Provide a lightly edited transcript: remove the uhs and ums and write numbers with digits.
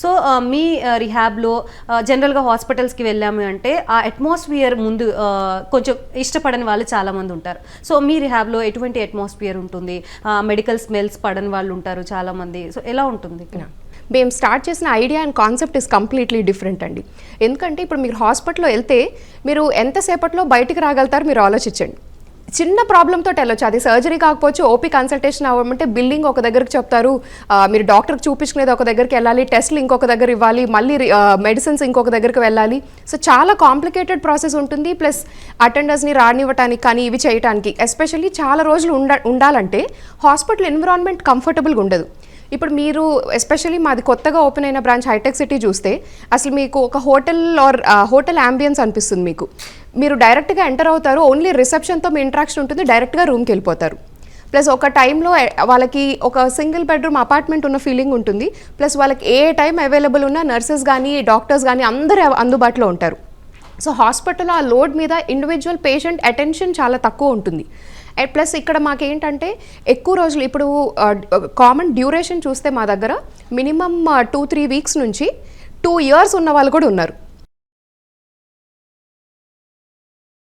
So మీ రిహాబ్లో జనరల్గా హాస్పిటల్స్కి వెళ్ళాము అంటే ఆ అట్మాస్ఫియర్ ముందు కొంచెం ఇష్టపడని వాళ్ళు చాలామంది ఉంటారు. సో మీ రిహాబ్లో ఎటువంటి అట్మాస్ఫియర్ ఉంటుంది? మెడికల్ స్మెల్స్ పడని వాళ్ళు ఉంటారు చాలామంది. సో ఎలా ఉంటుంది? మేము స్టార్ట్ చేసిన idea and concept is completely different అండి. ఎందుకంటే ఇప్పుడు మీరు హాస్పిటల్లో వెళ్తే మీరు ఎంతసేపట్లో బయటికి రాగలుగుతారు మీరు ఆలోచించండి. చిన్న ప్రాబ్లంతో వెళ్ళొచ్చు, అది సర్జరీ కాకపోవచ్చు, ఓపీ కన్సల్టేషన్ అవ్వమంటే బిల్లింగ్ ఒక దగ్గరికి చెప్తారు, మీరు డాక్టర్కి చూపించుకునేది ఒక దగ్గరికి వెళ్ళాలి, టెస్ట్లు ఇంకొక దగ్గర ఇవ్వాలి, మళ్ళీ మెడిసిన్స్ ఇంకొక దగ్గరికి వెళ్ళాలి. సో చాలా కాంప్లికేటెడ్ ప్రాసెస్ ఉంటుంది. ప్లస్ అటెండర్స్ని రానివ్వటానికి కానీ ఇవి చేయడానికి ఎస్పెషల్లీ చాలా రోజులు ఉండాలంటే హాస్పిటల్ ఎన్విరాన్మెంట్ కంఫర్టబుల్గా ఉండదు. ఇప్పుడు మీరు ఎస్పెషల్లీ మాది కొత్తగా ఓపెన్ అయిన బ్రాంచ్ హైటెక్ సిటీ చూస్తే అసలు మీకు ఒక హోటల్ యాంబియన్స్ అనిపిస్తుంది. మీరు డైరెక్ట్గా ఎంటర్ అవుతారు, ఓన్లీ రిసెప్షన్తో మీ ఇంట్రాక్షన్ ఉంటుంది, డైరెక్ట్గా రూమ్కి వెళ్ళిపోతారు. ప్లస్ ఒక టైంలో వాళ్ళకి ఒక సింగిల్ బెడ్రూమ్ అపార్ట్మెంట్ ఉన్న ఫీలింగ్ ఉంటుంది. ప్లస్ వాళ్ళకి ఏ టైం అవైలబుల్ ఉన్న నర్సెస్ కానీ డాక్టర్స్ కానీ అందరూ అందుబాటులో ఉంటారు. సో హాస్పిటల్ ఆ లోడ్ మీద ఇండివిజువల్ పేషెంట్ అటెన్షన్ చాలా తక్కువ ఉంటుంది. ప్లస్ ఇక్కడ మాకేంటంటే ఎక్కువ రోజులు ఇప్పుడు కామన్ డ్యూరేషన్ చూస్తే మా దగ్గర మినిమం 2-3 వీక్స్ నుంచి 2 years ఉన్న వాళ్ళు కూడా ఉన్నారు.